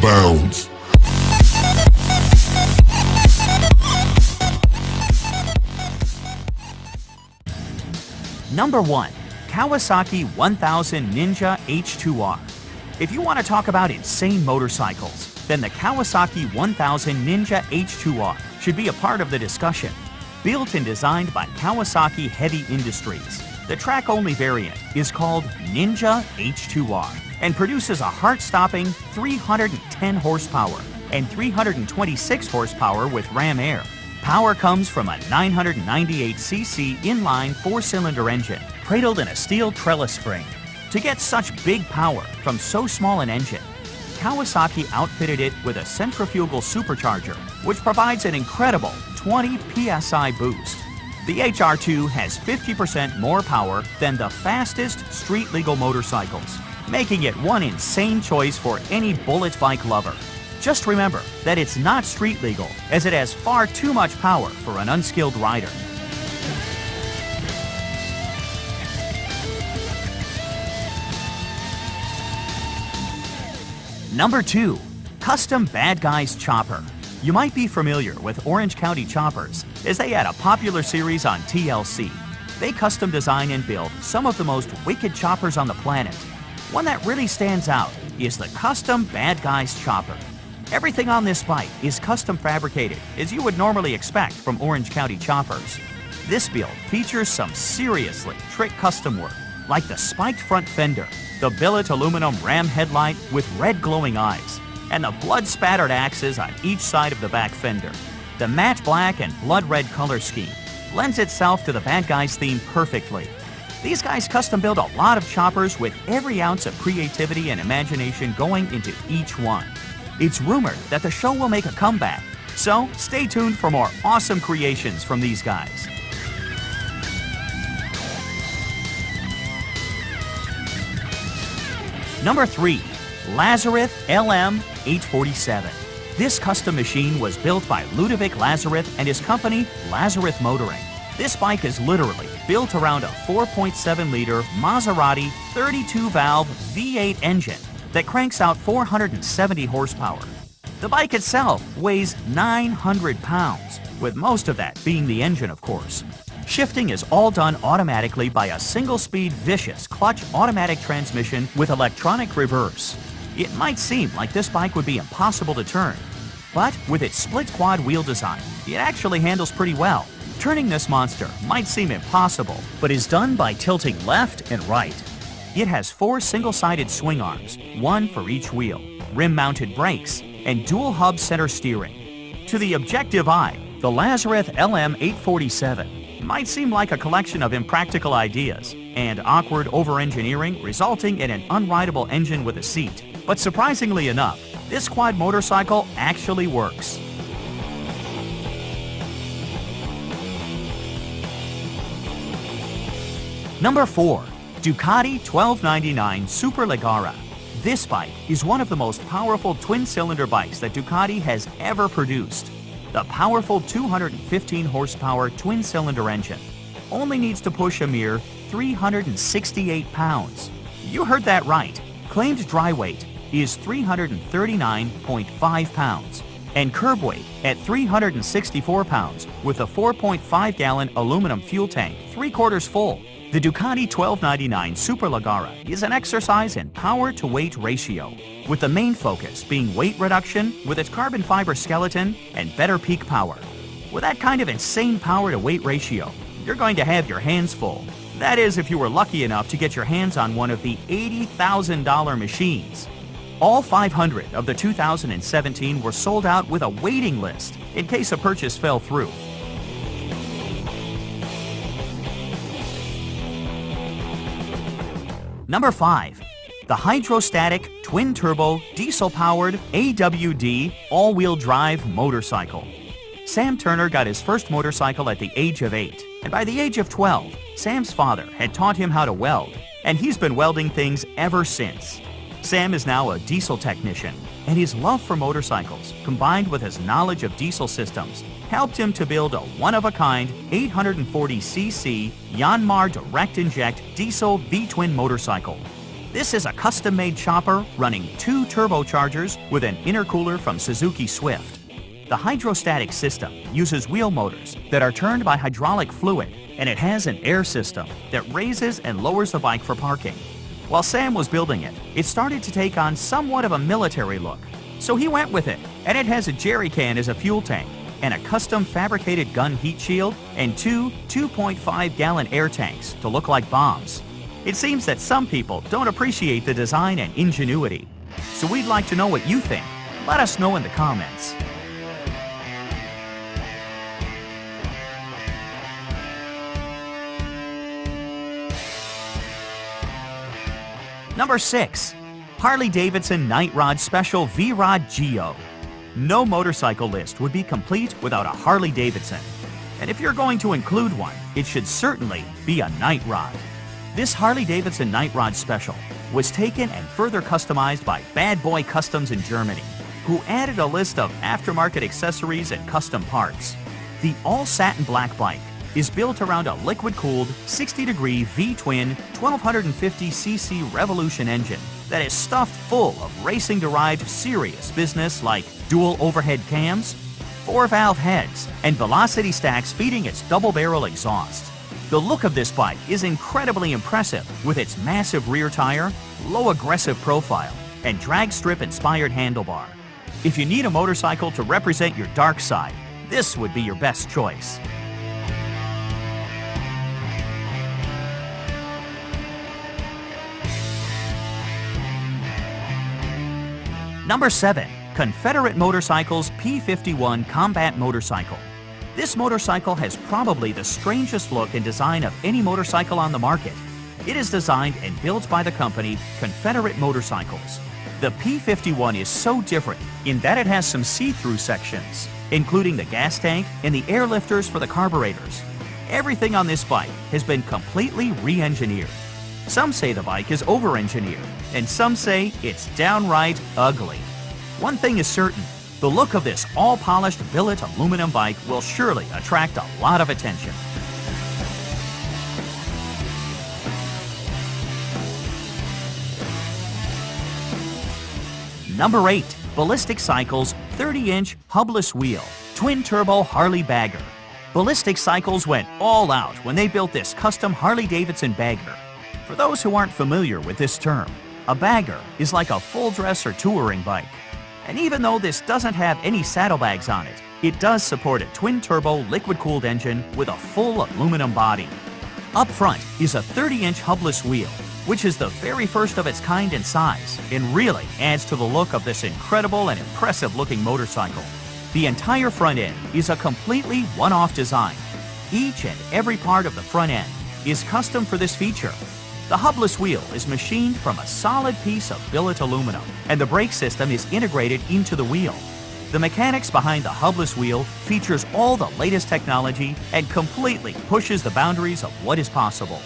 bounds. Number 1. Kawasaki 1000 Ninja H2R. If you want to talk about insane motorcycles, then the Kawasaki 1000 Ninja H2R should be a part of the discussion. Built and designed by Kawasaki Heavy Industries, the track-only variant is called Ninja H2R and produces a heart-stopping 310 horsepower and 326 horsepower with ram air. Power comes from a 998cc inline 4-cylinder engine cradled in a steel trellis frame. To get such big power from so small an engine, Kawasaki outfitted it with a centrifugal supercharger, which provides an incredible 20 psi boost. The HR2 has 50% more power than the fastest street-legal motorcycles, making it one insane choice for any bullet bike lover. Just remember that it's not street legal, as it has far too much power for an unskilled rider. Number 2. Custom Bad Guys Chopper. You might be familiar with Orange County Choppers, as they had a popular series on TLC. They custom design and build some of the most wicked choppers on the planet. One that really stands out is the Custom Bad Guys Chopper. Everything on this bike is custom fabricated, as you would normally expect from Orange County Choppers. This build features some seriously trick custom work, like the spiked front fender, the billet aluminum ram headlight with red glowing eyes, and the blood-spattered axes on each side of the back fender. The matte black and blood red color scheme lends itself to the Bad Guys theme perfectly. These guys custom build a lot of choppers with every ounce of creativity and imagination going into each one. It's rumored that the show will make a comeback, so stay tuned for more awesome creations from these guys. Number 3. Lazareth LM847. This custom machine was built by Ludovic Lazareth and his company, Lazareth Motoring. This bike is literally built around a 4.7-liter Maserati 32-valve V8 engine that cranks out 470 horsepower. The bike itself weighs 900 pounds, with most of that being the engine, of course. Shifting is all done automatically by a single-speed vicious clutch automatic transmission with electronic reverse. It might seem like this bike would be impossible to turn, but with its split quad wheel design, it actually handles pretty well. Turning this monster might seem impossible, but is done by tilting left and right. It has 4 single-sided swing arms, one for each wheel, rim-mounted brakes, and dual-hub center steering. To the objective eye, the Lazareth LM847 might seem like a collection of impractical ideas and awkward over-engineering resulting in an unrideable engine with a seat. But surprisingly enough, this quad motorcycle actually works. Number 4. Ducati 1299 Superleggera. This bike is one of the most powerful twin-cylinder bikes that Ducati has ever produced. The powerful 215 horsepower twin-cylinder engine only needs to push a mere 368 pounds. You heard that right. Claimed dry weight is 339.5 pounds and curb weight at 364 pounds with a 4.5-gallon aluminum fuel tank 3/4 full. The Ducati 1299 Superleggera is an exercise in power-to-weight ratio, with the main focus being weight reduction with its carbon fiber skeleton and better peak power. With that kind of insane power-to-weight ratio, you're going to have your hands full. That is, if you were lucky enough to get your hands on one of the $80,000 machines. All 500 of the 2017 were sold out with a waiting list in case a purchase fell through. Number 5. The hydrostatic twin-turbo diesel-powered AWD all-wheel drive motorcycle. Sam Turner got his first motorcycle at the age of 8, and by the age of 12, Sam's father had taught him how to weld, and he's been welding things ever since. Sam is now a diesel technician, and his love for motorcycles, combined with his knowledge of diesel systems, helped him to build a one-of-a-kind 840cc Yanmar direct-inject diesel V-twin motorcycle. This is a custom-made chopper running 2 turbochargers with an intercooler from Suzuki Swift. The hydrostatic system uses wheel motors that are turned by hydraulic fluid, and it has an air system that raises and lowers the bike for parking. While Sam was building it, it started to take on somewhat of a military look. So he went with it, and it has a jerry can as a fuel tank, and a custom fabricated gun heat shield, and 2 2.5-gallon air tanks to look like bombs. It seems that some people don't appreciate the design and ingenuity. So we'd like to know what you think. Let us know in the comments. Number 6. Harley-Davidson Night Rod Special V-Rod Geo. No motorcycle list would be complete without a Harley-Davidson. And if you're going to include one, it should certainly be a night rod. This Harley-Davidson Night Rod Special was taken and further customized by Bad Boy Customs in Germany, who added a list of aftermarket accessories and custom parts. The all-satin black bike is built around a liquid-cooled 60-degree V-twin 1250cc Revolution engine that is stuffed full of racing-derived serious business like dual overhead cams, 4-valve heads, and velocity stacks feeding its double-barrel exhaust. The look of this bike is incredibly impressive with its massive rear tire, low aggressive profile, and drag strip-inspired handlebar. If you need a motorcycle to represent your dark side, this would be your best choice. Number 7. Confederate Motorcycles P51 Combat Motorcycle. This motorcycle has probably the strangest look and design of any motorcycle on the market. It is designed and built by the company Confederate Motorcycles. The P51 is so different in that it has some see-through sections, including the gas tank and the air lifters for the carburetors. Everything on this bike has been completely re-engineered. Some say the bike is over-engineered, and some say it's downright ugly. One thing is certain, the look of this all-polished billet aluminum bike will surely attract a lot of attention. Number 8. Ballistic Cycles 30-inch hubless wheel, twin-turbo Harley bagger. Ballistic Cycles went all out when they built this custom Harley-Davidson bagger. For those who aren't familiar with this term, a bagger is like a full-dress or touring bike. And even though this doesn't have any saddlebags on it, it does support a twin-turbo liquid-cooled engine with a full aluminum body. Up front is a 30-inch hubless wheel, which is the very first of its kind in size and really adds to the look of this incredible and impressive-looking motorcycle. The entire front end is a completely one-off design. Each and every part of the front end is custom for this feature. The hubless wheel is machined from a solid piece of billet aluminum, and the brake system is integrated into the wheel. The mechanics behind the hubless wheel features all the latest technology and completely pushes the boundaries of what is possible.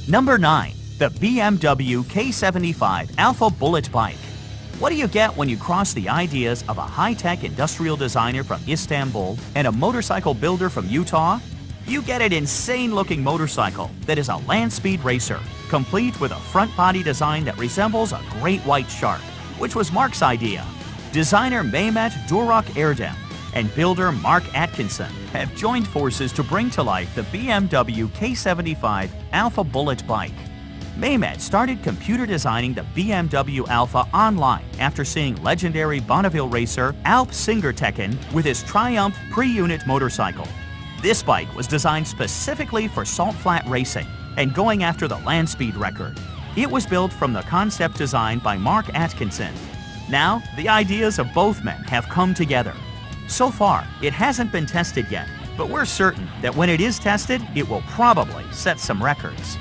Number 9. The BMW K75 Alpha Bullet Bike. What do you get when you cross the ideas of a high-tech industrial designer from Istanbul and a motorcycle builder from Utah? You get an insane-looking motorcycle that is a land speed racer, complete with a front body design that resembles a great white shark, which was Mark's idea. Designer Mehmet Durak Erdem and builder Mark Atkinson have joined forces to bring to life the BMW K75 Alpha Bullet Bike. Mehmet started computer designing the BMW Alpha online after seeing legendary Bonneville racer Alp Singertekken with his Triumph pre-unit motorcycle. This bike was designed specifically for salt flat racing and going after the land speed record. It was built from the concept design by Mark Atkinson. Now, the ideas of both men have come together. So far, it hasn't been tested yet, but we're certain that when it is tested, it will probably set some records.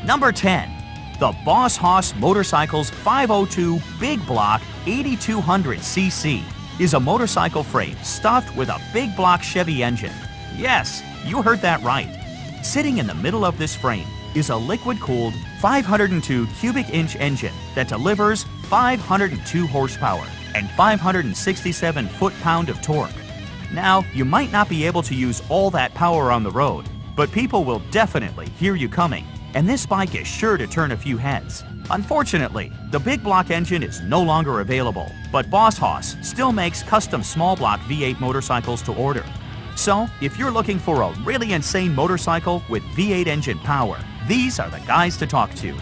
Number 10. The Boss Hoss Motorcycles 502 Big Block 8200cc is a motorcycle frame stuffed with a big block Chevy engine. Yes, you heard that right. Sitting in the middle of this frame is a liquid-cooled 502 cubic inch engine that delivers 502 horsepower and 567 foot-pound of torque. Now, you might not be able to use all that power on the road, but people will definitely hear you coming, and this bike is sure to turn a few heads. Unfortunately, the big block engine is no longer available, but Boss Hoss still makes custom small block V8 motorcycles to order. So, if you're looking for a really insane motorcycle with V8 engine power, these are the guys to talk to.